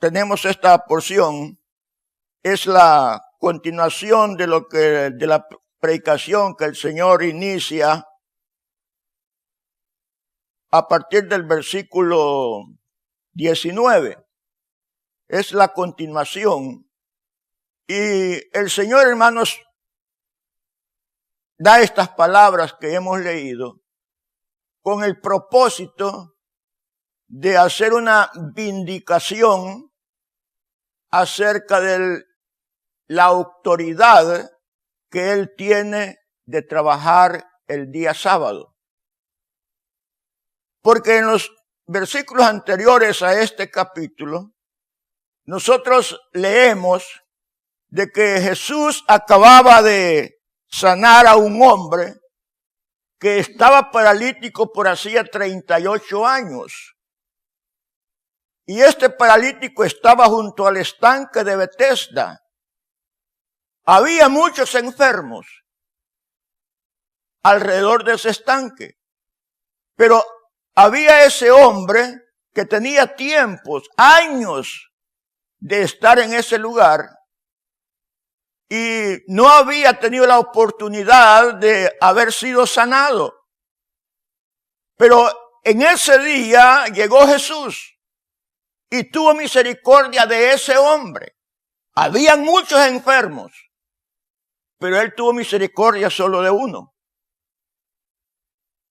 tenemos esta porción, es la continuación de la predicación que el Señor inicia a partir del versículo 19. Es la continuación. Y el Señor, hermanos, da estas palabras que hemos leído con el propósito de hacer una vindicación acerca de la autoridad que Él tiene de trabajar el día sábado. Porque en los versículos anteriores a este capítulo, nosotros leemos de que Jesús acababa de sanar a un hombre que estaba paralítico por hacía 38 años. Y este paralítico estaba junto al estanque de Betesda. Había muchos enfermos alrededor de ese estanque, pero había ese hombre que tenía tiempos, años de estar en ese lugar y no había tenido la oportunidad de haber sido sanado. Pero en ese día llegó Jesús y tuvo misericordia de ese hombre. Habían muchos enfermos, pero Él tuvo misericordia solo de uno.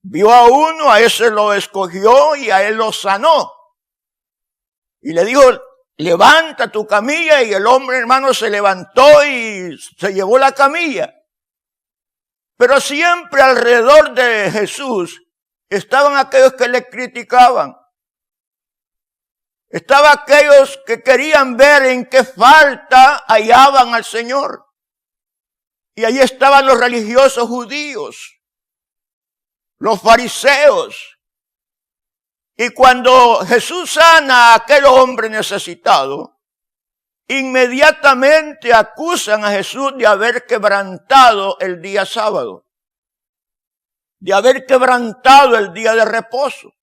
Vio a uno, a ese lo escogió y a él lo sanó. Y le dijo, levanta tu camilla, y el hombre, hermano, se levantó y se llevó la camilla. Pero siempre alrededor de Jesús estaban aquellos que le criticaban. Estaban aquellos que querían ver en qué falta hallaban al Señor. Y allí estaban los religiosos judíos, los fariseos. Y cuando Jesús sana a aquel hombre necesitado, inmediatamente acusan a Jesús de haber quebrantado el día sábado, de haber quebrantado el día de reposo,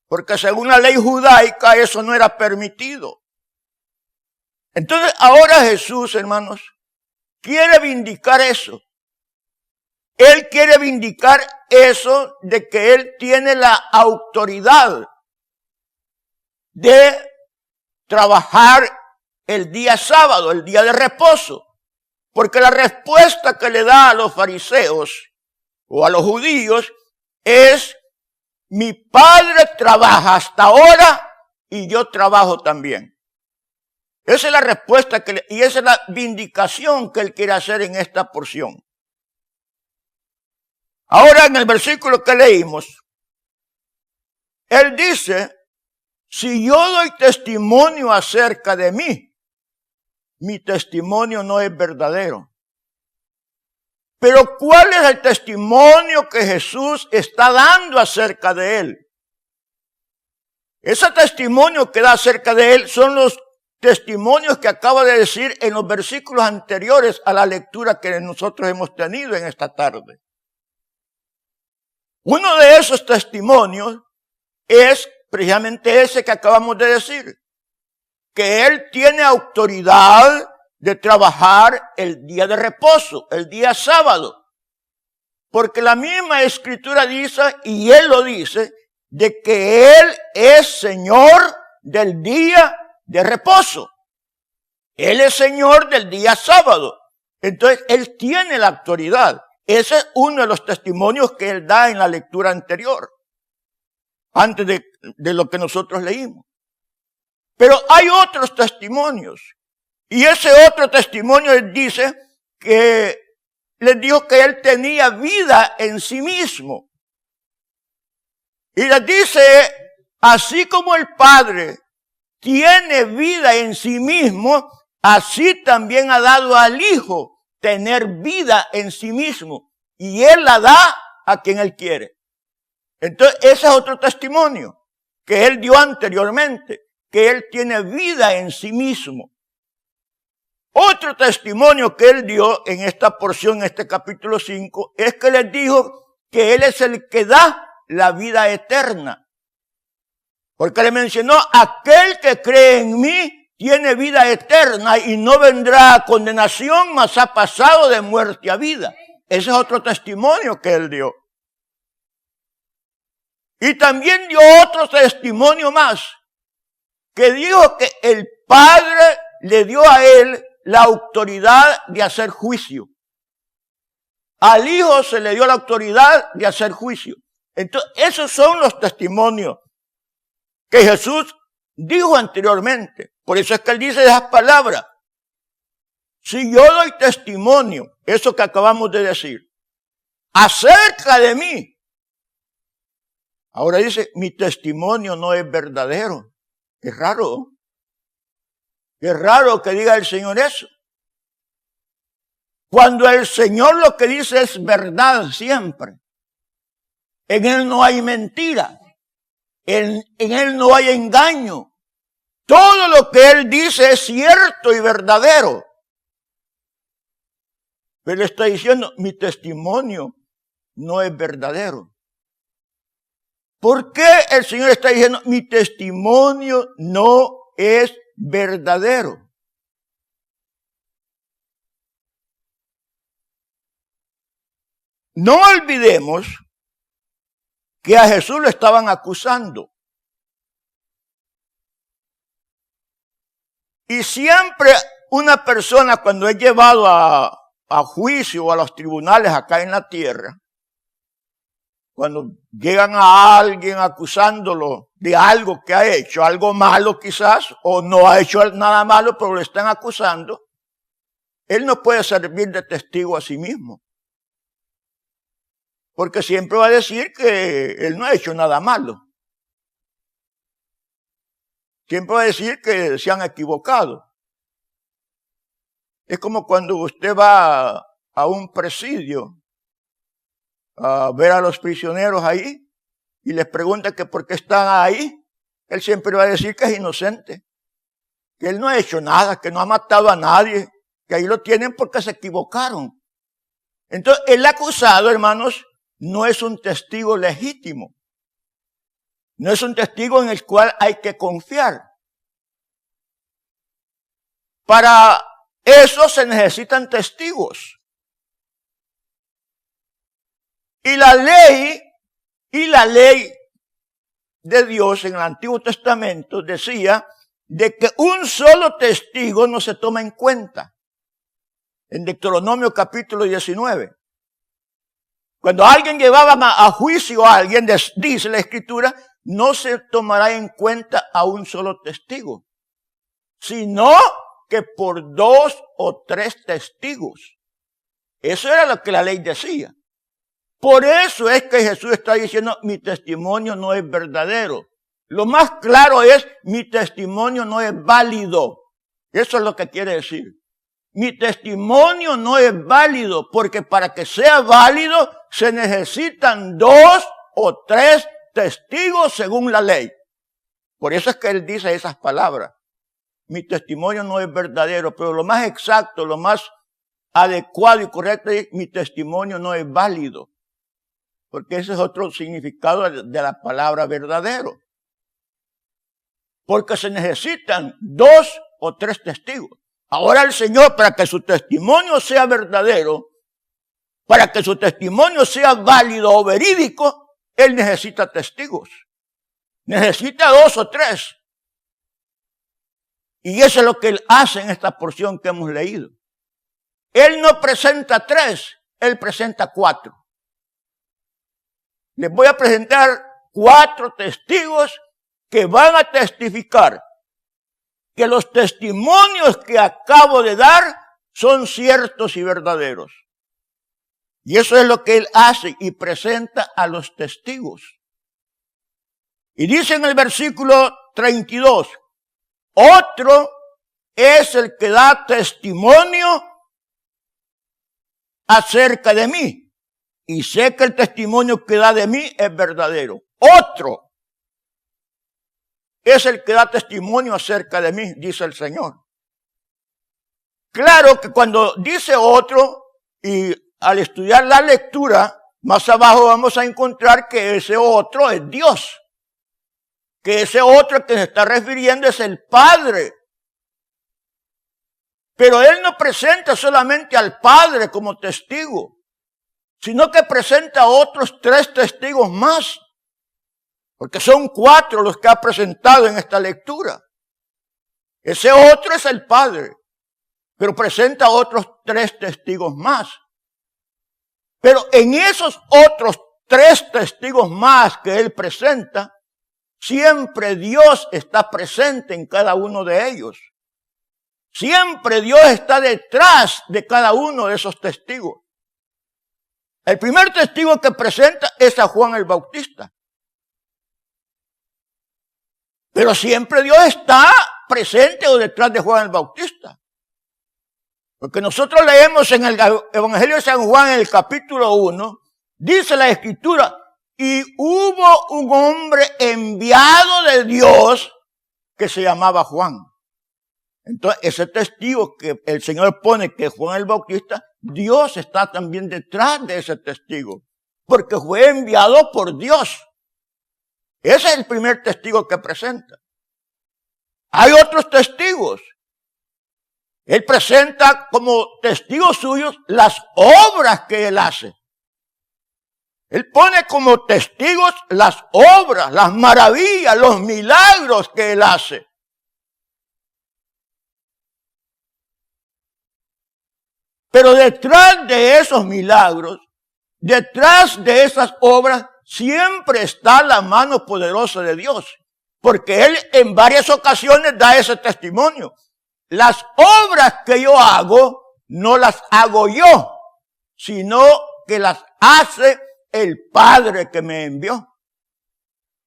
porque según la ley judaica eso no era permitido. Entonces ahora Jesús, hermanos, quiere vindicar eso. Él quiere vindicar eso de que Él tiene la autoridad de trabajar el día sábado, el día de reposo. Porque la respuesta que le da a los fariseos o a los judíos es: mi padre trabaja hasta ahora y yo trabajo también. Esa es la respuesta y esa es la vindicación que Él quiere hacer en esta porción. Ahora en el versículo que leímos, Él dice, si yo doy testimonio acerca de mí, mi testimonio no es verdadero. Pero ¿cuál es el testimonio que Jesús está dando acerca de Él? Ese testimonio que da acerca de Él son los testimonios que acaba de decir en los versículos anteriores a la lectura que nosotros hemos tenido en esta tarde. Uno de esos testimonios es precisamente ese que acabamos de decir, que Él tiene autoridad de trabajar el día de reposo, el día sábado. Porque la misma Escritura dice, y Él lo dice, de que Él es Señor del día de reposo. Él es Señor del día sábado. Entonces, Él tiene la autoridad. Ese es uno de los testimonios que Él da en la lectura anterior, antes de lo que nosotros leímos. Pero hay otros testimonios. Y ese otro testimonio dice que les dijo que Él tenía vida en sí mismo. Y les dice, así como el Padre tiene vida en sí mismo, así también ha dado al Hijo tener vida en sí mismo. Y Él la da a quien Él quiere. Entonces, ese es otro testimonio que Él dio anteriormente, que Él tiene vida en sí mismo. Otro testimonio que Él dio en esta porción, en este capítulo 5, es que les dijo que Él es el que da la vida eterna. Porque le mencionó, aquel que cree en mí tiene vida eterna y no vendrá a condenación, mas ha pasado de muerte a vida. Ese es otro testimonio que él dio. Y también dio otro testimonio más, que dijo que el Padre le dio a él la autoridad de hacer juicio. Al Hijo se le dio la autoridad de hacer juicio. Entonces, esos son los testimonios que Jesús dijo anteriormente. Por eso es que él dice esas palabras. Si yo doy testimonio, eso que acabamos de decir, acerca de mí, ahora dice, mi testimonio no es verdadero. Es raro. Es raro que diga el Señor eso. Cuando el Señor lo que dice es verdad siempre. En Él no hay mentira. En Él no hay engaño. Todo lo que Él dice es cierto y verdadero. Pero está diciendo, mi testimonio no es verdadero. ¿Por qué el Señor está diciendo, mi testimonio no es verdadero? No olvidemos que a Jesús lo estaban acusando. Y siempre una persona cuando es llevado a juicio o a los tribunales acá en la tierra, cuando llegan a alguien acusándolo de algo que ha hecho, algo malo quizás, o no ha hecho nada malo, pero lo están acusando, él no puede servir de testigo a sí mismo. Porque siempre va a decir que él no ha hecho nada malo. Siempre va a decir que se han equivocado. Es como cuando usted va a un presidio a ver a los prisioneros ahí y les pregunta que por qué están ahí. Él siempre va a decir que es inocente, que él no ha hecho nada, que no ha matado a nadie, que ahí lo tienen porque se equivocaron. Entonces, el acusado, hermanos, no es un testigo legítimo. No es un testigo en el cual hay que confiar. Para eso se necesitan testigos. Y la ley de Dios en el Antiguo Testamento decía de que un solo testigo no se toma en cuenta. En Deuteronomio capítulo 19. Cuando alguien llevaba a juicio a alguien, dice la Escritura, no se tomará en cuenta a un solo testigo, sino que por 2 o 3 testigos. Eso era lo que la ley decía. Por eso es que Jesús está diciendo, mi testimonio no es verdadero. Lo más claro es, mi testimonio no es válido. Eso es lo que quiere decir. Mi testimonio no es válido, porque para que sea válido se necesitan 2 o 3 testigos según la ley. Por eso es que él dice esas palabras. Mi testimonio no es verdadero, pero lo más exacto, lo más adecuado y correcto es, mi testimonio no es válido. Porque ese es otro significado de la palabra verdadero. Porque se necesitan 2 o 3 testigos. Ahora el Señor, para que su testimonio sea verdadero, para que su testimonio sea válido o verídico, Él necesita testigos. Necesita 2 o 3. Y eso es lo que Él hace en esta porción que hemos leído. Él no presenta 3, Él presenta 4. Les voy a presentar 4 testigos que van a testificar que los testimonios que acabo de dar son ciertos y verdaderos. Y eso es lo que Él hace y presenta a los testigos. Y dice en el versículo 32, otro es el que da testimonio acerca de mí. Y sé que el testimonio que da de mí es verdadero. Otro es el que da testimonio acerca de mí, dice el Señor. Claro que cuando dice otro, y al estudiar la lectura, más abajo vamos a encontrar que ese otro es Dios. que ese otro que se está refiriendo es el Padre. Pero él no presenta solamente al Padre como testigo, sino que presenta a otros 3 testigos más, porque son 4 los que ha presentado en esta lectura. Ese otro es el Padre, pero presenta a otros 3 testigos más. Pero en esos otros 3 testigos más que él presenta, siempre Dios está presente en cada uno de ellos. Siempre Dios está detrás de cada uno de esos testigos. El primer testigo que presenta es a Juan el Bautista. Pero siempre Dios está presente o detrás de Juan el Bautista. Porque nosotros leemos en el Evangelio de San Juan, en el capítulo 1, dice la Escritura, y hubo un hombre enviado de Dios que se llamaba Juan. Entonces, ese testigo que el Señor pone, que es Juan el Bautista, Dios está también detrás de ese testigo, porque fue enviado por Dios. Ese es el primer testigo que presenta. Hay otros testigos. Él presenta como testigos suyos las obras que él hace. Él pone como testigos las obras, las maravillas, los milagros que él hace. Pero detrás de esos milagros, detrás de esas obras, siempre está la mano poderosa de Dios. Porque Él en varias ocasiones da ese testimonio. Las obras que yo hago, no las hago yo, sino que las hace el Padre que me envió.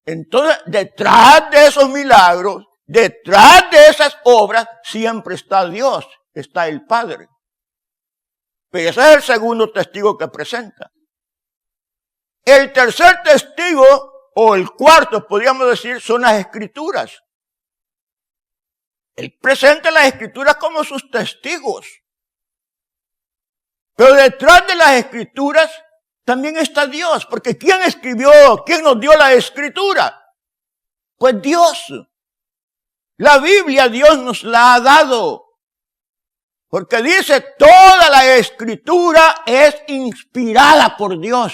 Entonces, detrás de esos milagros, detrás de esas obras, siempre está Dios, está el Padre. Pero ese es el segundo testigo que presenta. El tercer testigo, o el cuarto, podríamos decir, son las Escrituras. Él presenta las Escrituras como sus testigos. Pero detrás de las Escrituras también está Dios. Porque ¿quién escribió? ¿Quién nos dio la Escritura? Pues Dios. La Biblia Dios nos la ha dado. Porque dice, toda la Escritura es inspirada por Dios.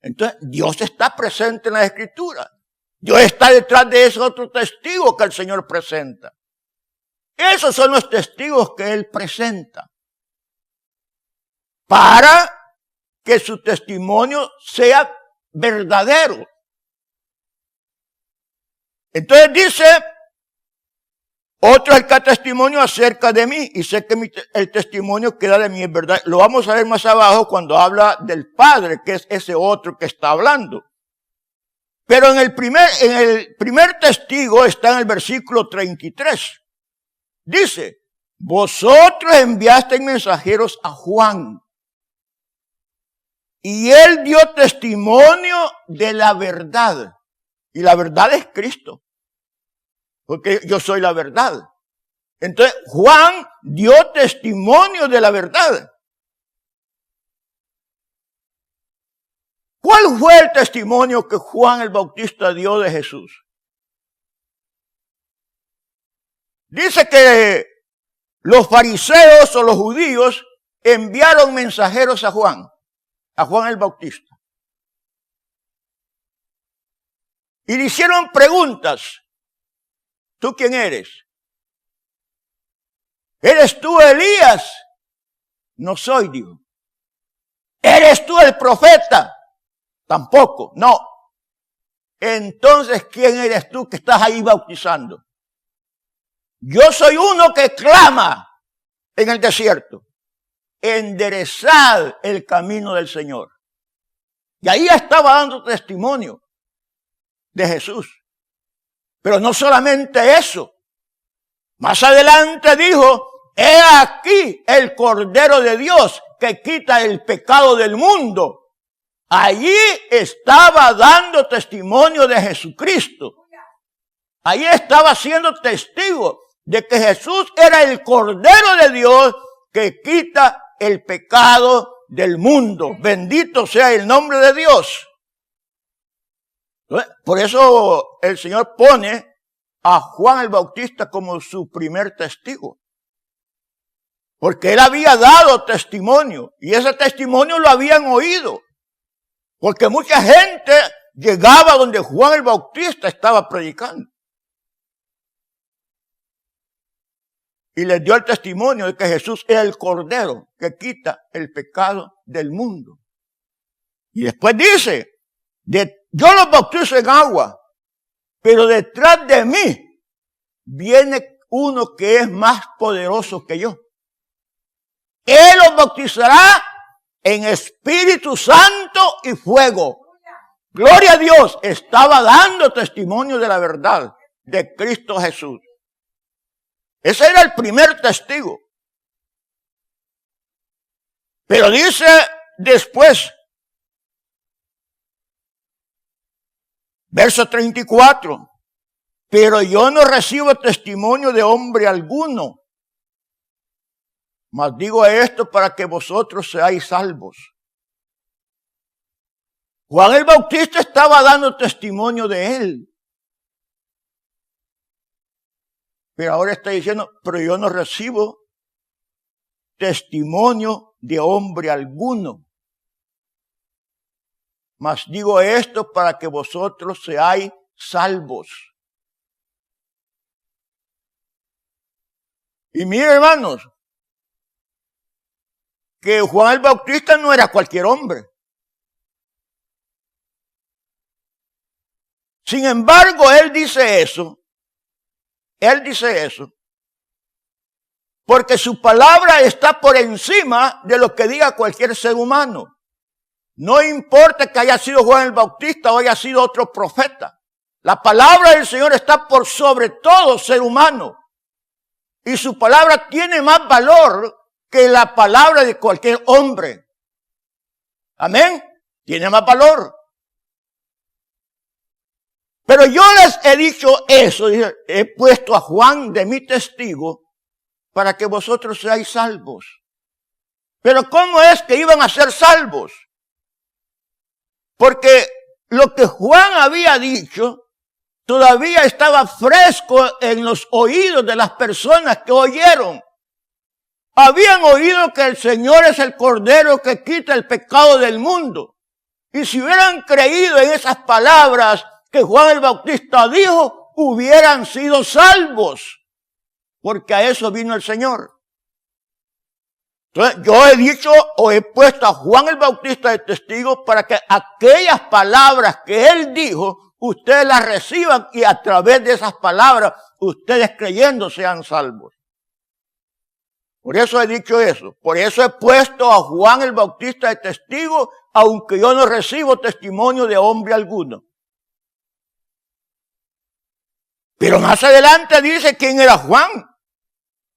Entonces, Dios está presente en la Escritura. Dios está detrás de ese otro testigo que el Señor presenta. Esos son los testigos que Él presenta. Para que su testimonio sea verdadero. Entonces dice, otro es el que da testimonio acerca de mí, y sé que el testimonio que da de mí es verdad. Lo vamos a ver más abajo cuando habla del Padre, que es ese otro que está hablando. Pero en el primer testigo está en el versículo 33. Dice, vosotros enviasteis mensajeros a Juan, y él dio testimonio de la verdad. Y la verdad es Cristo. Porque yo soy la verdad. Entonces, Juan dio testimonio de la verdad. ¿Cuál fue el testimonio que Juan el Bautista dio de Jesús? Dice que los fariseos o los judíos enviaron mensajeros a Juan el Bautista. Y le hicieron preguntas. ¿Tú quién eres? ¿Eres tú Elías? No soy, dijo. ¿Eres tú el profeta? Tampoco, no. Entonces, ¿quién eres tú que estás ahí bautizando? Yo soy uno que clama en el desierto. Enderezad el camino del Señor. Y ahí estaba dando testimonio de Jesús. Pero no solamente eso. Más adelante dijo, he aquí el Cordero de Dios que quita el pecado del mundo. Allí estaba dando testimonio de Jesucristo. Allí estaba siendo testigo de que Jesús era el Cordero de Dios que quita el pecado del mundo. Bendito sea el nombre de Dios. Por eso el Señor pone a Juan el Bautista como su primer testigo. Porque él había dado testimonio y ese testimonio lo habían oído. Porque mucha gente llegaba donde Juan el Bautista estaba predicando. Y les dio el testimonio de que Jesús es el Cordero que quita el pecado del mundo. Y después dice, yo los bautizo en agua, pero detrás de mí viene uno que es más poderoso que yo. Él los bautizará en Espíritu Santo y fuego. Gloria a Dios, estaba dando testimonio de la verdad de Cristo Jesús. Ese era el primer testigo. Pero dice después, verso 34, pero yo no recibo testimonio de hombre alguno, mas digo esto para que vosotros seáis salvos. Juan el Bautista estaba dando testimonio de él. Pero ahora está diciendo, pero yo no recibo testimonio de hombre alguno. Mas digo esto para que vosotros seáis salvos. Y miren, hermanos, que Juan el Bautista no era cualquier hombre. Sin embargo, él dice eso porque su palabra está por encima de lo que diga cualquier ser humano. No importa que haya sido Juan el Bautista o haya sido otro profeta. La palabra del Señor está por sobre todo ser humano. Y su palabra tiene más valor que la palabra de cualquier hombre. Amén. Tiene más valor. Pero yo les he dicho eso, he puesto a Juan de mi testigo para que vosotros seáis salvos. Pero ¿cómo es que iban a ser salvos? Porque lo que Juan había dicho todavía estaba fresco en los oídos de las personas que oyeron. Habían oído que el Señor es el Cordero que quita el pecado del mundo. Y si hubieran creído en esas palabras que Juan el Bautista dijo, hubieran sido salvos, porque a eso vino el Señor. Entonces, yo he dicho o he puesto a Juan el Bautista de testigo para que aquellas palabras que él dijo, ustedes las reciban y a través de esas palabras, ustedes creyendo sean salvos. Por eso he dicho eso. Por eso he puesto a Juan el Bautista de testigo, aunque yo no recibo testimonio de hombre alguno. Pero más adelante dice quién era Juan.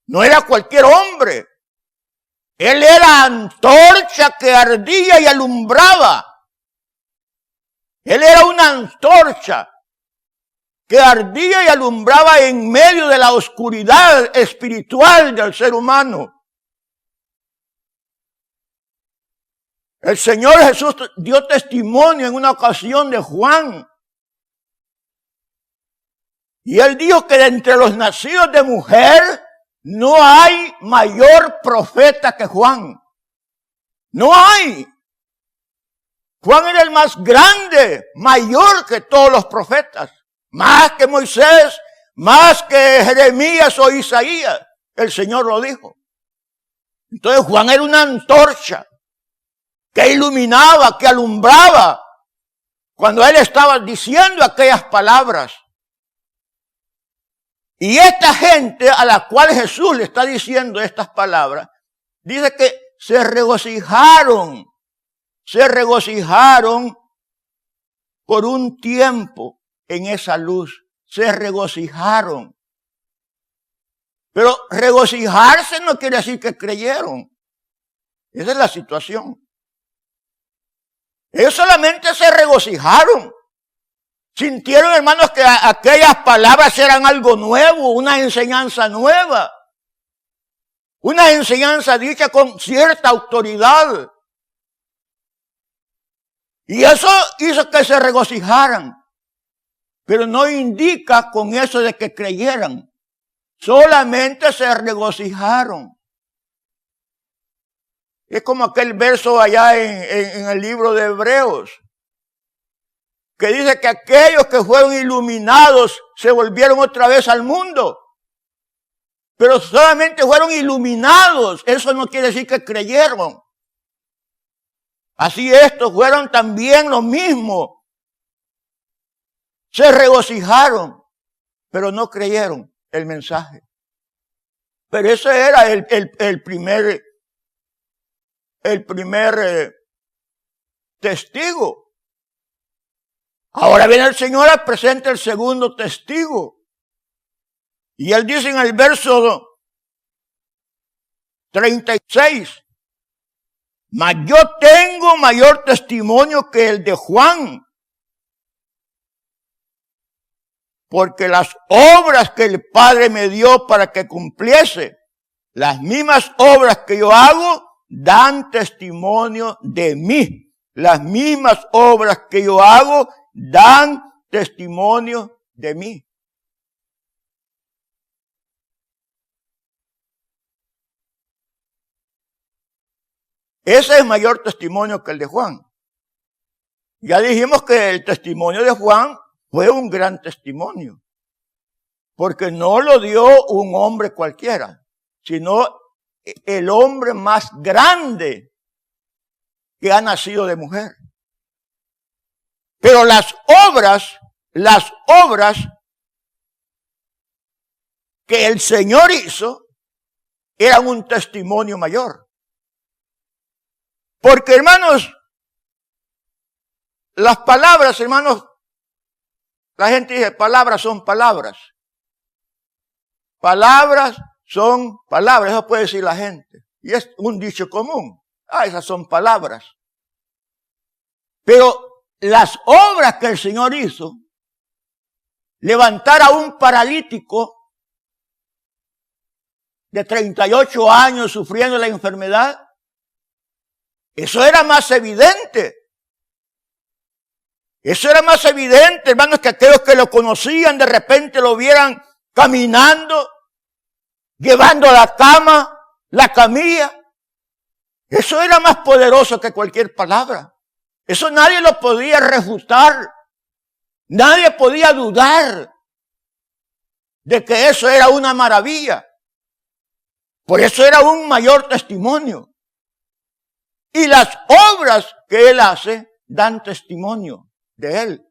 No era cualquier hombre. Él era antorcha que ardía y alumbraba. Él era una antorcha que ardía y alumbraba en medio de la oscuridad espiritual del ser humano. El Señor Jesús dio testimonio en una ocasión de Juan. Y él dijo que de entre los nacidos de mujer no hay mayor profeta que Juan. No hay. Juan era el más grande, mayor que todos los profetas. Más que Moisés, más que Jeremías o Isaías. El Señor lo dijo. Entonces Juan era una antorcha que iluminaba, que alumbraba cuando él estaba diciendo aquellas palabras. Y esta gente a la cual Jesús le está diciendo estas palabras, dice que se regocijaron por un tiempo en esa luz, se regocijaron. Pero regocijarse no quiere decir que creyeron. Esa es la situación. Ellos solamente se regocijaron. Sintieron, hermanos, que aquellas palabras eran algo nuevo, una enseñanza nueva. Una enseñanza dicha con cierta autoridad. Y eso hizo que se regocijaran. Pero no indica con eso de que creyeran. Solamente se regocijaron. Es como aquel verso allá en el libro de Hebreos, que dice que aquellos que fueron iluminados se volvieron otra vez al mundo. Pero solamente fueron iluminados. Eso no quiere decir que creyeron. Así estos fueron también lo mismo. Se regocijaron, pero no creyeron el mensaje. Pero ese era el primer testigo. Ahora viene el Señor a presentar el segundo testigo. Y él dice en el verso 36, mas yo tengo mayor testimonio que el de Juan, porque las obras que el Padre me dio para que cumpliese, las mismas obras que yo hago, dan testimonio de mí. Las mismas obras que yo hago, dan testimonio de mí. Ese es mayor testimonio que el de Juan. Ya dijimos que el testimonio de Juan fue un gran testimonio, porque no lo dio un hombre cualquiera, sino el hombre más grande que ha nacido de mujer. Pero las obras que el Señor hizo eran un testimonio mayor. Porque, hermanos, las palabras, hermanos, la gente dice, palabras son palabras. Palabras son palabras, eso puede decir la gente. Y es un dicho común. Esas son palabras. Pero las obras que el Señor hizo, levantar a un paralítico de 38 años sufriendo la enfermedad, eso era más evidente. Eso era más evidente, hermanos, que aquellos que lo conocían de repente lo vieran caminando, llevando la cama, la camilla. Eso era más poderoso que cualquier palabra. Eso nadie lo podía refutar. Nadie podía dudar de que eso era una maravilla. Por eso era un mayor testimonio. Y las obras que él hace dan testimonio de él.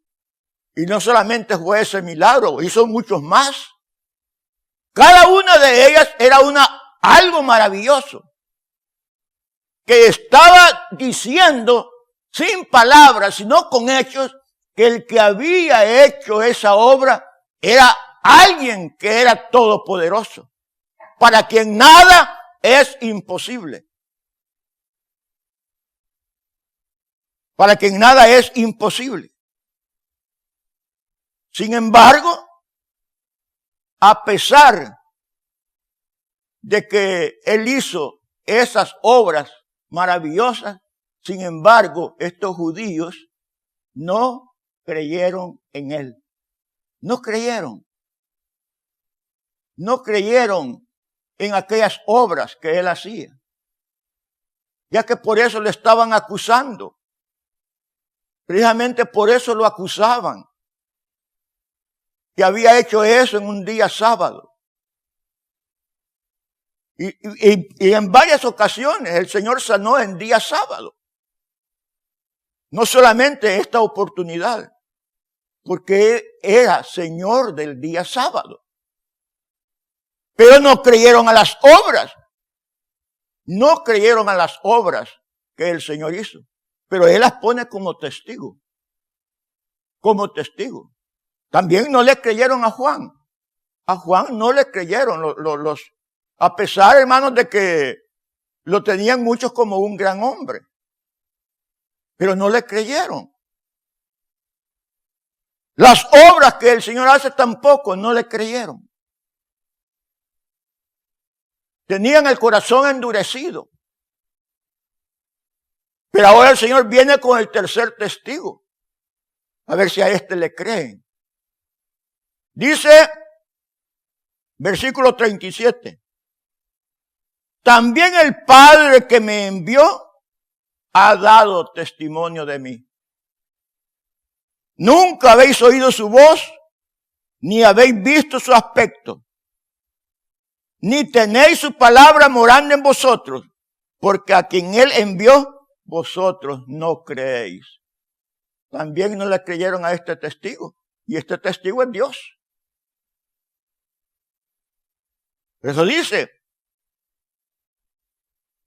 Y no solamente fue ese milagro, hizo muchos más. Cada una de ellas era algo maravilloso. Que estaba diciendo, sin palabras, sino con hechos, que el que había hecho esa obra era alguien que era todopoderoso, para quien nada es imposible. Para quien nada es imposible. Sin embargo, a pesar de que él hizo esas obras maravillosas, sin embargo, estos judíos no creyeron en él. No creyeron. No creyeron en aquellas obras que él hacía. Ya que por eso le estaban acusando. Precisamente por eso lo acusaban. Que había hecho eso en un día sábado. Y en varias ocasiones el Señor sanó en día sábado. No solamente esta oportunidad, porque era Señor del día sábado. Pero no creyeron a las obras. No creyeron a las obras que el Señor hizo. Pero Él las pone como testigo. Como testigo. También no le creyeron a Juan. A Juan no le creyeron a pesar, hermanos, de que lo tenían muchos como un gran hombre. Pero no le creyeron. Las obras que el Señor hace tampoco no le creyeron. Tenían el corazón endurecido. Pero ahora el Señor viene con el tercer testigo. A ver si a este le creen. Dice, versículo 37. También el Padre que me envió ha dado testimonio de mí. Nunca habéis oído su voz, ni habéis visto su aspecto, ni tenéis su palabra morando en vosotros, porque a quien él envió, vosotros no creéis. También no le creyeron a este testigo, y este testigo es Dios. Eso dice,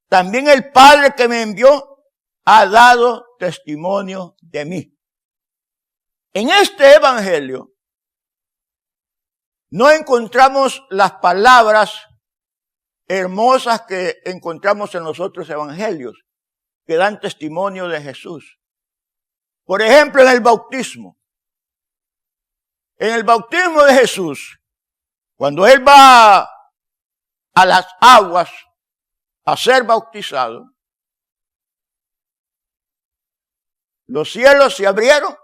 también el Padre que me envió ha dado testimonio de mí. En este evangelio no encontramos las palabras hermosas que encontramos en los otros evangelios, que dan testimonio de Jesús. Por ejemplo, en el bautismo. En el bautismo de Jesús, cuando él va a las aguas a ser bautizado, los cielos se abrieron,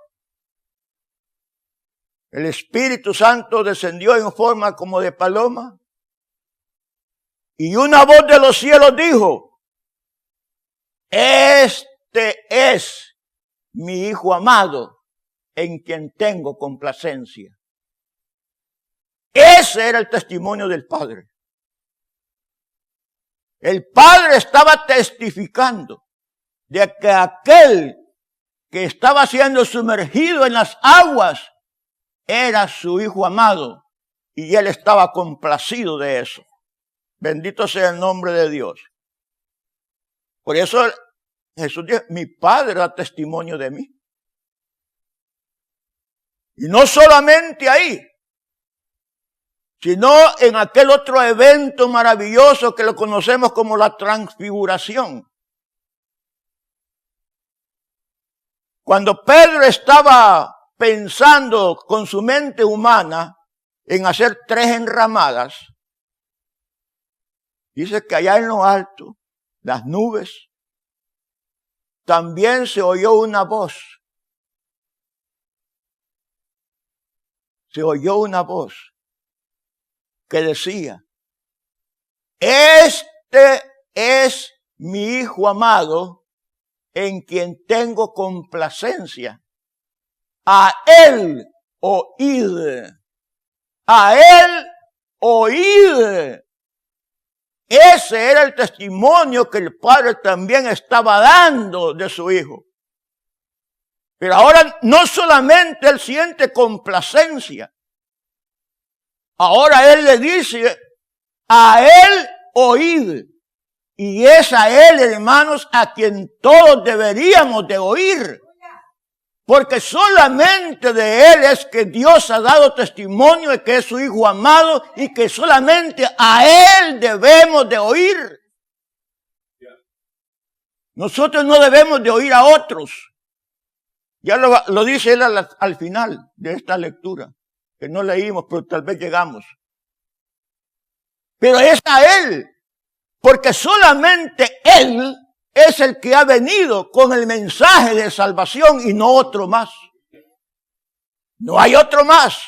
el Espíritu Santo descendió en forma como de paloma, y una voz de los cielos dijo, este es mi Hijo amado, en quien tengo complacencia. Ese era el testimonio del Padre. El Padre estaba testificando de que aquel que estaba siendo sumergido en las aguas era su Hijo amado, y él estaba complacido de eso. Bendito sea el nombre de Dios. Por eso Jesús dijo, mi Padre da testimonio de mí. Y no solamente ahí, sino en aquel otro evento maravilloso que lo conocemos como la transfiguración. Cuando Pedro estaba pensando con su mente humana en hacer 3 enramadas, dice que allá en lo alto, las nubes, también se oyó una voz. Se oyó una voz que decía, este es mi Hijo amado, en quien tengo complacencia. A él oíd. A él oíd. Ese era el testimonio que el Padre también estaba dando de su Hijo. Pero ahora no solamente él siente complacencia. Ahora él le dice, a él oíd. Y es a él, hermanos, a quien todos deberíamos de oír. Porque solamente de él es que Dios ha dado testimonio de que es su Hijo amado y que solamente a él debemos de oír. Nosotros no debemos de oír a otros. Ya lo dice él al final de esta lectura, que no leímos, pero tal vez llegamos. Pero es a él, porque solamente él es el que ha venido con el mensaje de salvación y no otro más. No hay otro más.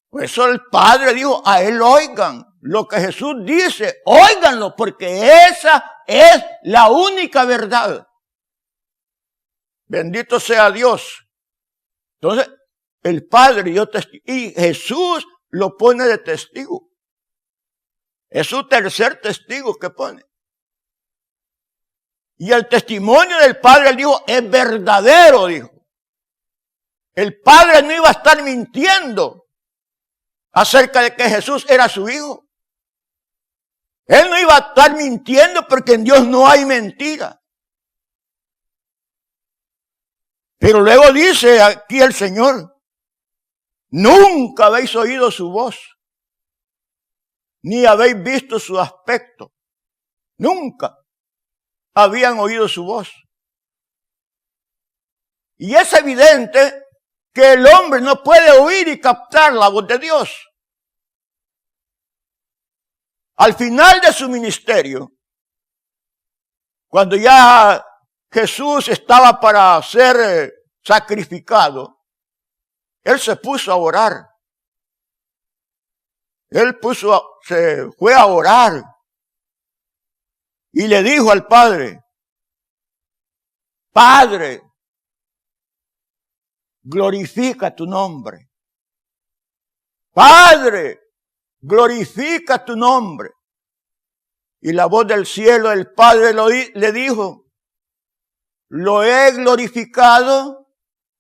Por eso el Padre dijo, a él oigan lo que Jesús dice, óiganlo, porque esa es la única verdad. Bendito sea Dios. Entonces, el Padre dio testigo y Jesús lo pone de testigo. Es su tercer testigo que pone. Y el testimonio del Padre, él dijo, es verdadero, dijo. El Padre no iba a estar mintiendo acerca de que Jesús era su Hijo. Él no iba a estar mintiendo porque en Dios no hay mentira. Pero luego dice aquí el Señor, nunca habéis oído su voz, ni habéis visto su aspecto. Nunca habían oído su voz. Y es evidente que el hombre no puede oír y captar la voz de Dios. Al final de su ministerio, cuando ya Jesús estaba para ser sacrificado, él se puso a orar. Se fue a orar. Y le dijo al Padre, Padre, glorifica tu nombre. Padre, glorifica tu nombre. Y la voz del cielo, el Padre le dijo, lo he glorificado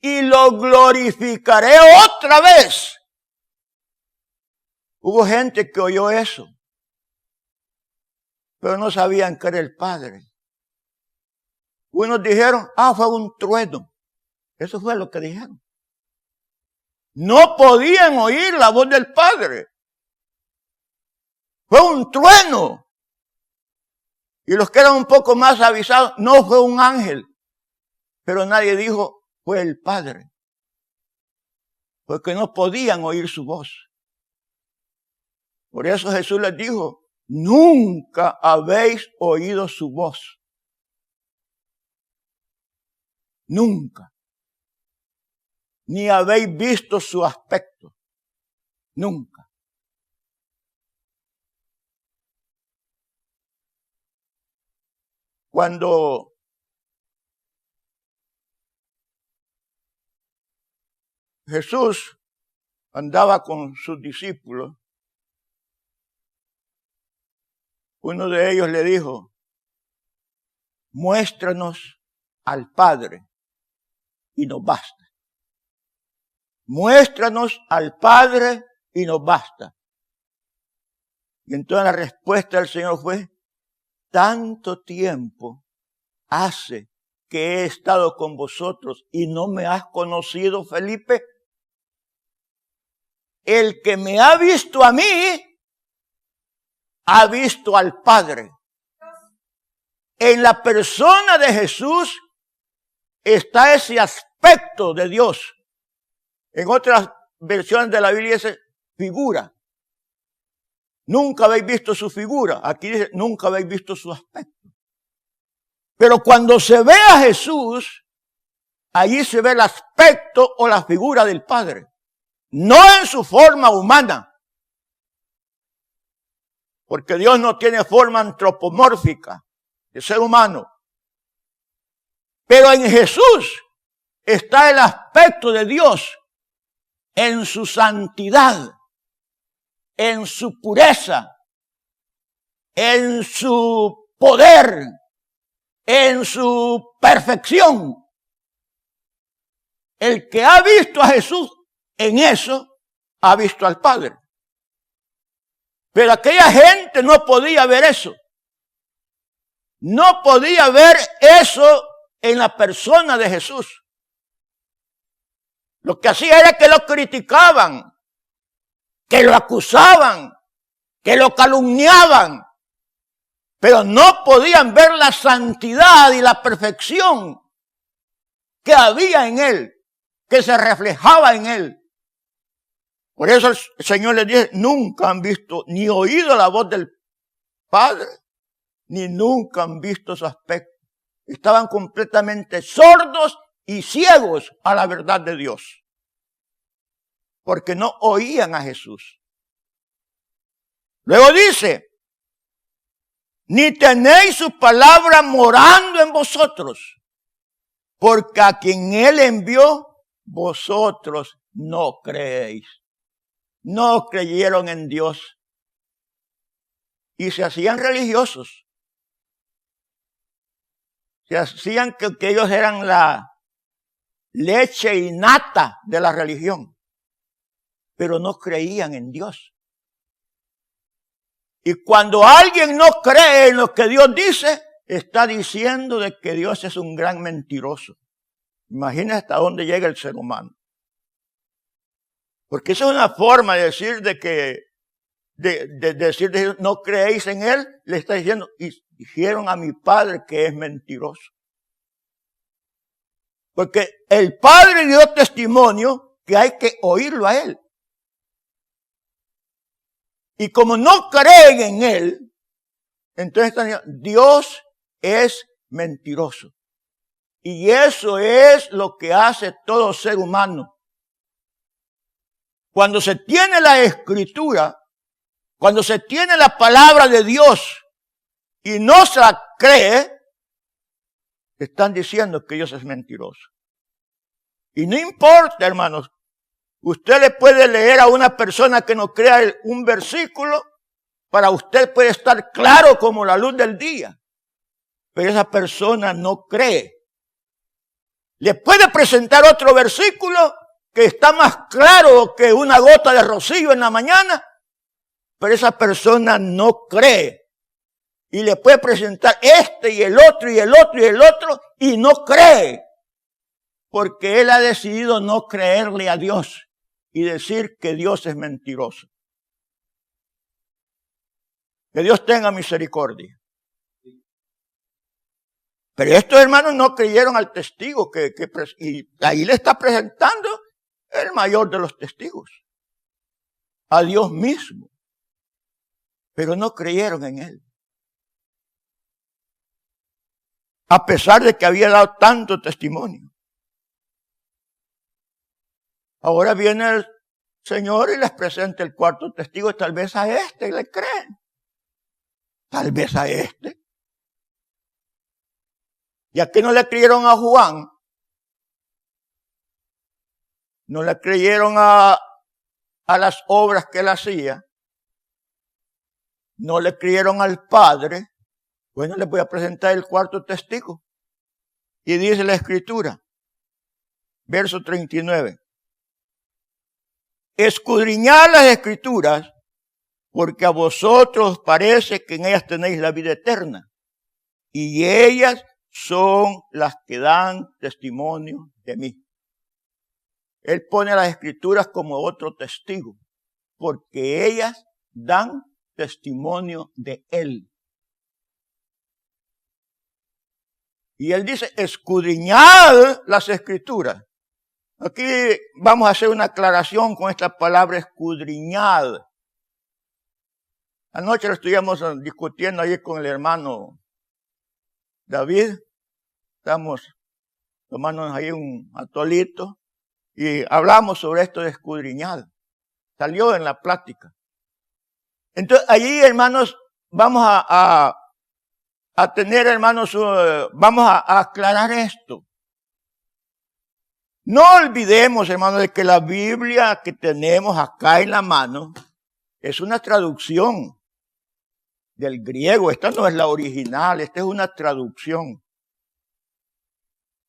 y lo glorificaré otra vez. Hubo gente que oyó eso, pero no sabían que era el Padre. Unos dijeron, fue un trueno. Eso fue lo que dijeron. No podían oír la voz del Padre. Fue un trueno. Y los que eran un poco más avisados, no fue un ángel. Pero nadie dijo, fue el Padre. Porque no podían oír su voz. Por eso Jesús les dijo, nunca habéis oído su voz. Nunca. Ni habéis visto su aspecto. Nunca. Cuando Jesús andaba con sus discípulos, uno de ellos le dijo, muéstranos al Padre y nos basta. Muéstranos al Padre y nos basta. Y entonces la respuesta del Señor fue, tanto tiempo hace que he estado con vosotros y no me has conocido, Felipe. El que me ha visto a mí, ha visto al Padre. En la persona de Jesús está ese aspecto de Dios. En otras versiones de la Biblia dice figura. Nunca habéis visto su figura. Aquí dice, nunca habéis visto su aspecto. Pero cuando se ve a Jesús, allí se ve el aspecto o la figura del Padre. No en su forma humana. Porque Dios no tiene forma antropomórfica de ser humano. Pero en Jesús está el aspecto de Dios en su santidad, en su pureza, en su poder, en su perfección. El que ha visto a Jesús en eso, ha visto al Padre. Pero aquella gente no podía ver eso. No podía ver eso en la persona de Jesús. Lo que hacía era que lo criticaban, que lo acusaban, que lo calumniaban. Pero no podían ver la santidad y la perfección que había en él, que se reflejaba en él. Por eso el Señor les dice, nunca han visto ni oído la voz del Padre, ni nunca han visto su aspecto. Estaban completamente sordos y ciegos a la verdad de Dios. Porque no oían a Jesús. Luego dice, ni tenéis su palabra morando en vosotros, porque a quien Él envió, vosotros no creéis. No creyeron en Dios. Y se hacían religiosos. Se hacían que ellos eran la leche y nata de la religión. Pero no creían en Dios. Y cuando alguien no cree en lo que Dios dice, está diciendo de que Dios es un gran mentiroso. Imagina hasta dónde llega el ser humano. Porque esa es una forma de decir de que, decir no creéis en Él, le está diciendo, y dijeron a mi Padre que es mentiroso. Porque el Padre dio testimonio que hay que oírlo a Él. Y como no creen en Él, entonces están diciendo, Dios es mentiroso. Y eso es lo que hace todo ser humano. Cuando se tiene la Escritura, cuando se tiene la palabra de Dios y no se la cree, están diciendo que Dios es mentiroso. Y no importa, hermanos, usted le puede leer a una persona que no crea un versículo, para usted puede estar claro como la luz del día, pero esa persona no cree. Le puede presentar otro versículo que está más claro que una gota de rocío en la mañana, pero esa persona no cree. Y le puede presentar este y el otro y el otro y el otro y no cree. Porque él ha decidido no creerle a Dios y decir que Dios es mentiroso. Que Dios tenga misericordia. Pero estos hermanos no creyeron al testigo y ahí le está presentando el mayor de los testigos, a Dios mismo. Pero no creyeron en él. A pesar de que había dado tanto testimonio. Ahora viene el Señor y les presenta el cuarto testigo. Tal vez a este le creen. Tal vez a este. ¿Y a qué no le creyeron a Juan? No le creyeron a las obras que él hacía. No le creyeron al Padre. Bueno, les voy a presentar el cuarto testigo. Y dice la Escritura, verso 39. Escudriñad las Escrituras, porque a vosotros parece que en ellas tenéis la vida eterna. Y ellas son las que dan testimonio de mí. Él pone las Escrituras como otro testigo, porque ellas dan testimonio de él. Y él dice, escudriñad las Escrituras. Aquí vamos a hacer una aclaración con esta palabra escudriñad. Anoche lo estuvimos discutiendo ahí con el hermano David. Estamos tomándonos ahí un atolito y hablamos sobre esto de escudriñar. Salió en la plática. Entonces, allí, hermanos, vamos a tener, hermanos, vamos a aclarar esto. No olvidemos, hermanos, de que la Biblia que tenemos acá en la mano es una traducción del griego. Esta no es la original, esta es una traducción.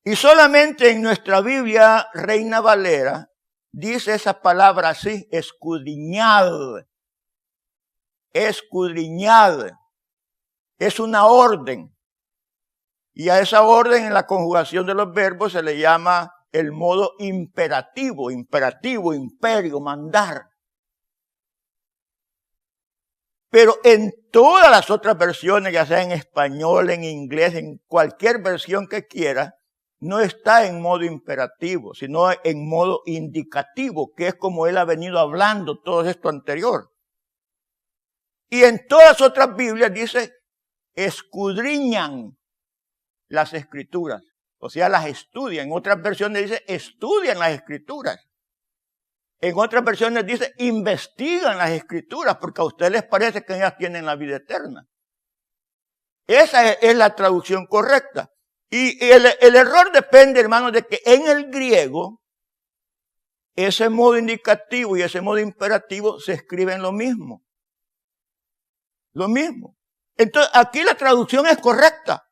Y solamente en nuestra Biblia, Reina Valera, dice esa palabra así, escudriñad. Escudriñad. Es una orden. Y a esa orden en la conjugación de los verbos se le llama el modo imperativo. Imperativo, imperio, mandar. Pero en todas las otras versiones, ya sea en español, en inglés, en cualquier versión que quiera, no está en modo imperativo, sino en modo indicativo, que es como él ha venido hablando todo esto anterior. Y en todas las otras Biblias dice, escudriñan las Escrituras. O sea, las estudian. En otras versiones dice, estudian las Escrituras. En otras versiones dice, investigan las Escrituras, porque a ustedes les parece que ellas tienen la vida eterna. Esa es la traducción correcta. Y el error depende, hermanos, de que en el griego, ese modo indicativo y ese modo imperativo se escriben lo mismo. Lo mismo. Entonces, aquí la traducción es correcta.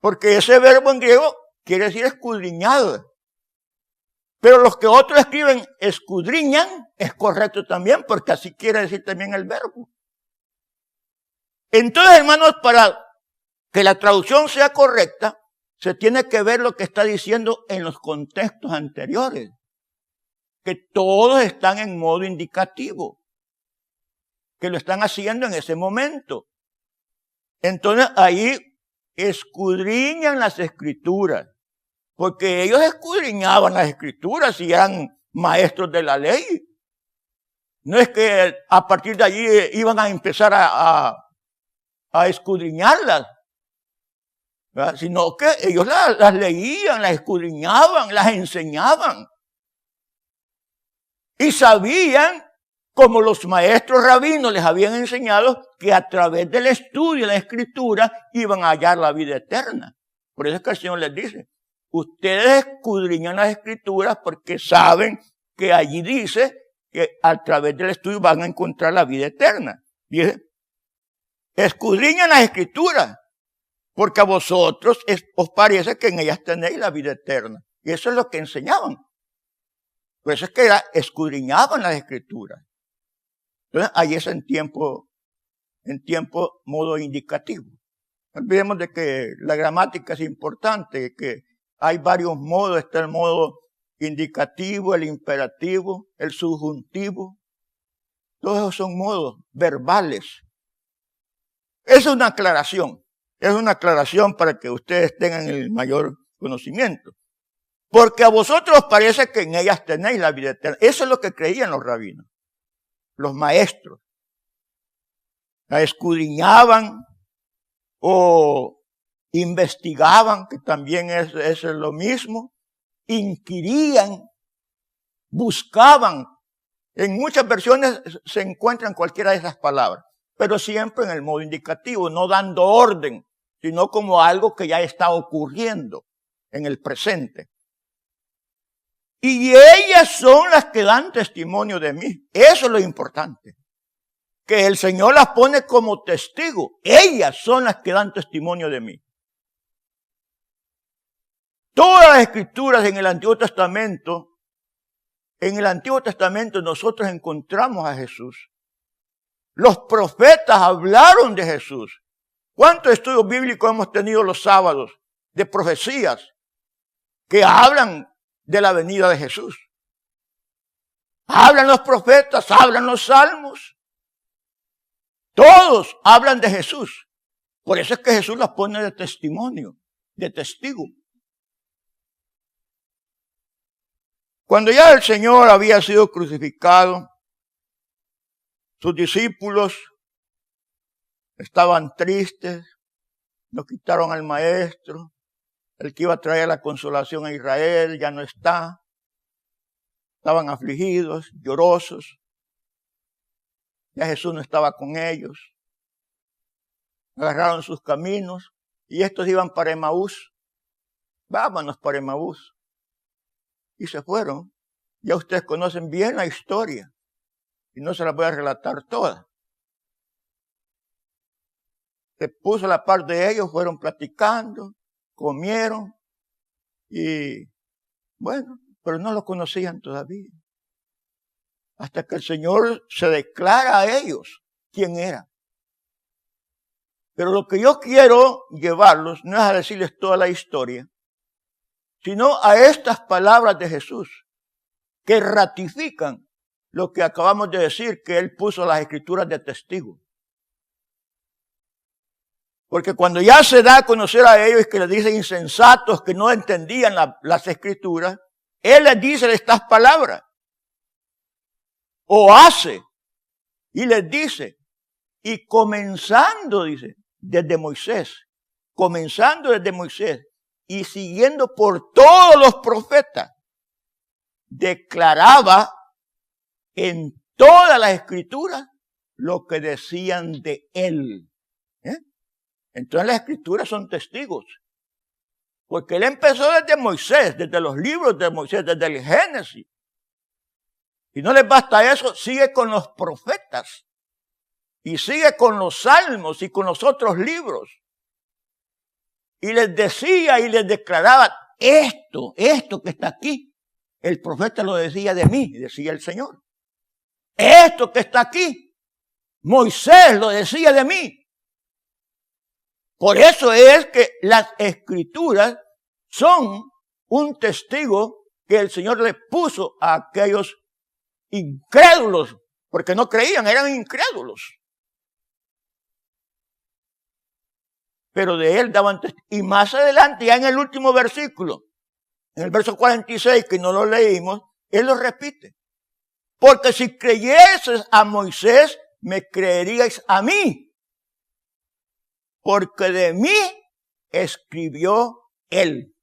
Porque ese verbo en griego quiere decir escudriñado. Pero los que otros escriben escudriñan es correcto también, porque así quiere decir también el verbo. Entonces, hermanos, para que la traducción sea correcta, se tiene que ver lo que está diciendo en los contextos anteriores. Que todos están en modo indicativo. Que lo están haciendo en ese momento. Entonces, ahí escudriñan las Escrituras. Porque ellos escudriñaban las Escrituras y eran maestros de la ley. No es que a partir de allí iban a empezar a escudriñarlas, ¿verdad? Sino que ellos las leían, las escudriñaban, las enseñaban. Y sabían, como los maestros rabinos les habían enseñado, que a través del estudio de la Escritura iban a hallar la vida eterna. Por eso es que el Señor les dice, ustedes escudriñan las Escrituras porque saben que allí dice que a través del estudio van a encontrar la vida eterna. Dice, escudriñan las Escrituras porque a vosotros os parece que en ellas tenéis la vida eterna. Y eso es lo que enseñaban. Por eso es que escudriñaban las Escrituras. Entonces, ahí es en tiempo modo indicativo. No olvidemos de que la gramática es importante, que hay varios modos. Está el modo indicativo, el imperativo, el subjuntivo. Todos esos son modos verbales. Es una aclaración. Es una aclaración para que ustedes tengan el mayor conocimiento. Porque a vosotros os parece que en ellas tenéis la vida eterna. Eso es lo que creían los rabinos, los maestros. La escudriñaban o investigaban, que también es lo mismo. Inquirían, buscaban. En muchas versiones se encuentran cualquiera de esas palabras, pero siempre en el modo indicativo, no dando orden, sino como algo que ya está ocurriendo en el presente. Y ellas son las que dan testimonio de mí. Eso es lo importante. Que el Señor las pone como testigo. Ellas son las que dan testimonio de mí. Todas las escrituras en el Antiguo Testamento nosotros encontramos a Jesús. Los profetas hablaron de Jesús. ¿Cuántos estudios bíblicos hemos tenido los sábados de profecías que hablan de la venida de Jesús? Hablan los profetas, hablan los salmos. Todos hablan de Jesús. Por eso es que Jesús las pone de testimonio, de testigo. Cuando ya el Señor había sido crucificado, sus discípulos estaban tristes, nos quitaron al Maestro, el que iba a traer la consolación a Israel ya no está. Estaban afligidos, llorosos. Ya Jesús no estaba con ellos. Agarraron sus caminos y estos iban para Emaús. Vámonos para Emaús. Y se fueron. Ya ustedes conocen bien la historia. Y no se la voy a relatar toda. Se puso la parte de ellos, fueron platicando, comieron. Y bueno, pero no lo conocían todavía. Hasta que el Señor se declara a ellos quién era. Pero lo que yo quiero llevarlos no es a decirles toda la historia, sino a estas palabras de Jesús que ratifican lo que acabamos de decir, que Él puso las Escrituras de testigo. Porque cuando ya se da a conocer a ellos que les dicen insensatos, que no entendían las Escrituras, Él les dice estas palabras. O hace, y les dice, y comenzando, dice, desde Moisés, y siguiendo por todos los profetas, declaraba en todas las Escrituras lo que decían de Él. Entonces las Escrituras son testigos. Porque Él empezó desde Moisés, desde los libros de Moisés, desde el Génesis. Y no les basta eso, sigue con los profetas. Y sigue con los salmos y con los otros libros. Y les decía y les declaraba, esto que está aquí, el profeta lo decía de mí, decía el Señor. Esto que está aquí, Moisés lo decía de mí. Por eso es que las Escrituras son un testigo que el Señor le puso a aquellos incrédulos, porque no creían, eran incrédulos. Pero de Él daban testigo. Y más adelante, ya en el último versículo, en el verso 46, que no lo leímos, Él lo repite. Porque si creyeses a Moisés, me creeríais a mí. Porque de mí escribió Él.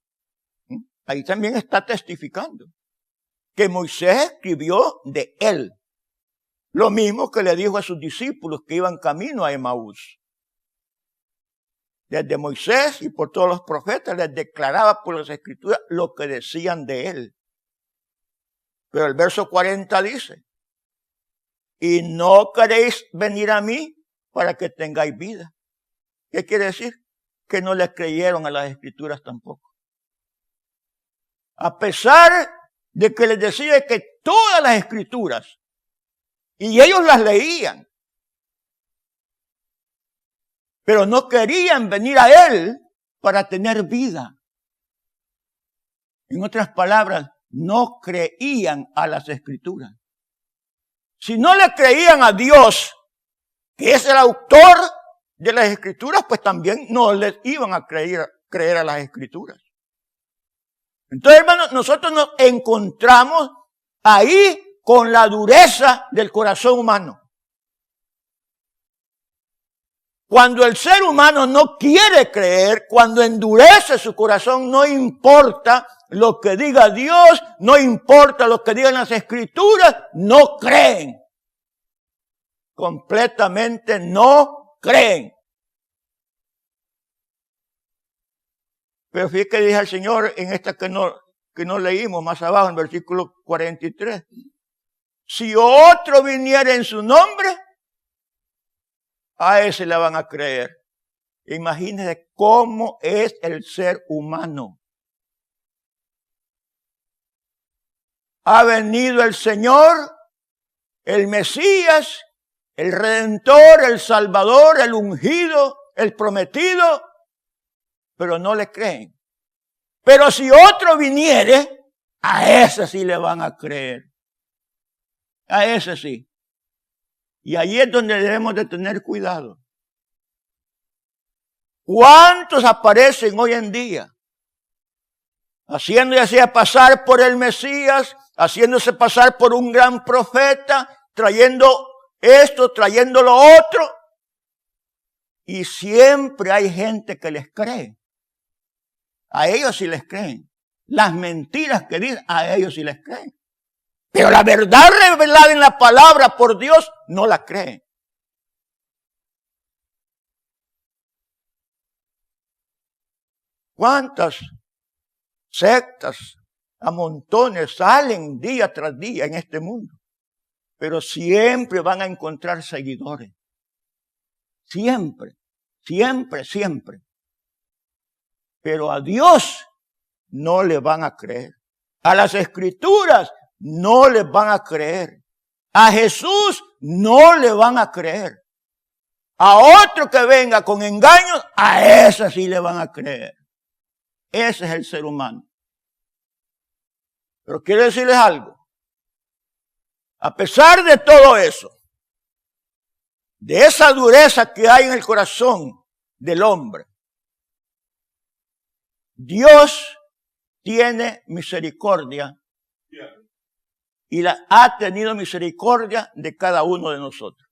Ahí también está testificando. que Moisés escribió de él. Lo mismo que le dijo a sus discípulos que iban camino a Emaús. Desde Moisés y por todos los profetas les declaraba por las escrituras lo que decían de él. Pero el verso 40 dice, y no queréis venir a mí para que tengáis vida. ¿Qué quiere decir? Que no le creyeron a las escrituras tampoco. A pesar de que les decía que todas las escrituras, y ellos las leían, pero no querían venir a él para tener vida. En otras palabras, no creían a las escrituras. Si no le creían a Dios, que es el autor de las escrituras, pues también no les iban a creer a las escrituras. Entonces, hermanos, nosotros nos encontramos ahí con la dureza del corazón humano. Cuando el ser humano no quiere creer, cuando endurece su corazón, no importa lo que diga Dios, no importa lo que digan las escrituras, no creen. Completamente no creen. Pero fíjate que dice el Señor en esta que no leímos más abajo, en versículo 43. Si otro viniera en su nombre, a ese le van a creer. Imagínense cómo es el ser humano. Ha venido el Señor, el Mesías, el Redentor, el Salvador, el ungido, el prometido, pero no le creen. Pero si otro viniere, a ese sí le van a creer. A ese sí. Y ahí es donde debemos de tener cuidado. ¿Cuántos aparecen hoy en día? Haciéndose pasar por el Mesías, haciéndose pasar por un gran profeta, trayendo esto, trayendo lo otro. Y siempre hay gente que les cree. A ellos sí les creen. Las mentiras que dicen, a ellos sí les creen. Pero la verdad revelada en la palabra por Dios, no la creen. ¿Cuántas sectas a montones salen día tras día en este mundo? Pero siempre van a encontrar seguidores. Siempre, siempre, siempre. Pero a Dios no le van a creer. A las escrituras no les van a creer. A Jesús no le van a creer. A otro que venga con engaños, a ese sí le van a creer. Ese es el ser humano. Pero quiero decirles algo. A pesar de todo eso, de esa dureza que hay en el corazón del hombre, Dios tiene misericordia y ha tenido misericordia de cada uno de nosotros.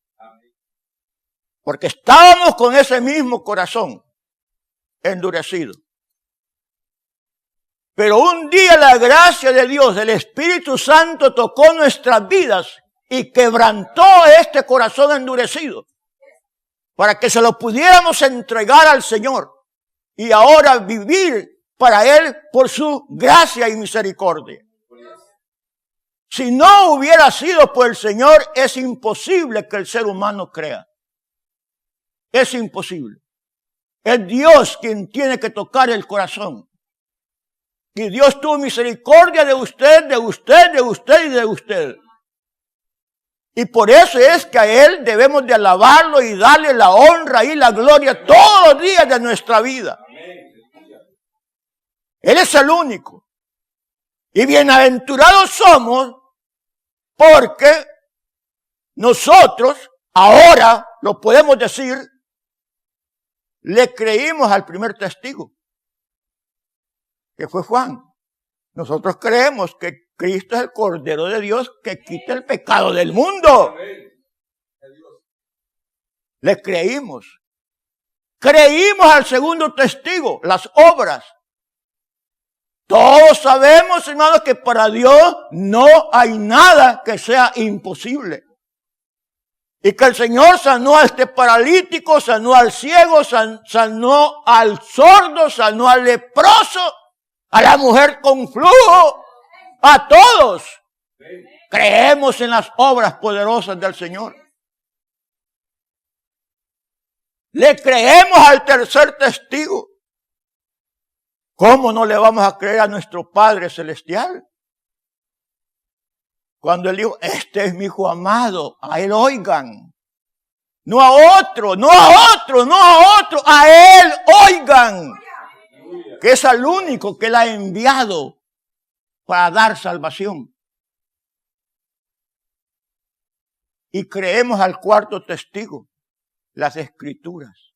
Porque estábamos con ese mismo corazón endurecido. Pero un día la gracia de Dios, el Espíritu Santo tocó nuestras vidas y quebrantó este corazón endurecido para que se lo pudiéramos entregar al Señor y ahora vivir para Él por su gracia y misericordia. Si no hubiera sido por el Señor, es imposible que el ser humano crea. Es imposible. Es Dios quien tiene que tocar el corazón. Y Dios tuvo misericordia de usted, de usted, de usted y de usted. Y por eso es que a Él debemos de alabarlo y darle la honra y la gloria todos los días de nuestra vida. Él es el único. Y bienaventurados somos porque nosotros, ahora lo podemos decir, le creímos al primer testigo, que fue Juan. Nosotros creemos que Cristo es el Cordero de Dios que quita el pecado del mundo. Le creímos. Creímos al segundo testigo, las obras. Todos sabemos, hermanos, que para Dios no hay nada que sea imposible. Y que el Señor sanó a este paralítico, sanó al ciego, sanó al sordo, sanó al leproso, a la mujer con flujo, a todos. Creemos en las obras poderosas del Señor. Le creemos al tercer testigo. ¿Cómo no le vamos a creer a nuestro Padre Celestial? Cuando Él dijo, este es mi Hijo amado, a Él oigan. No a otro, no a otro, no a otro, a Él oigan. Que es el único que Él ha enviado para dar salvación. Y creemos al cuarto testigo, las Escrituras,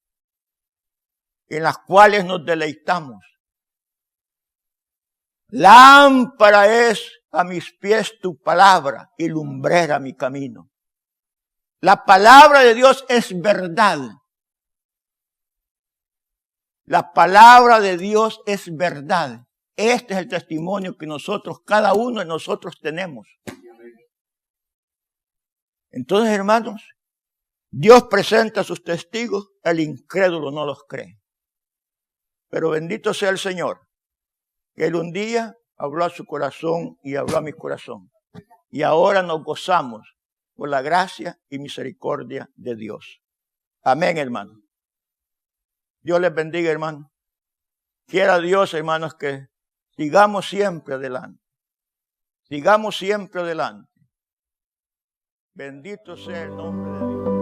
en las cuales nos deleitamos. Lámpara es a mis pies tu palabra y lumbrera mi camino. La palabra de Dios es verdad. La palabra de Dios es verdad. Este es el testimonio que nosotros, cada uno de nosotros tenemos. Entonces, hermanos, Dios presenta a sus testigos, el incrédulo no los cree. Pero bendito sea el Señor, que Él un día habló a su corazón y habló a mi corazón. Y ahora nos gozamos por la gracia y misericordia de Dios. Amén, hermano. Dios les bendiga, hermano. Quiera Dios, hermanos, que sigamos siempre adelante. Sigamos siempre adelante. Bendito sea el nombre de Dios.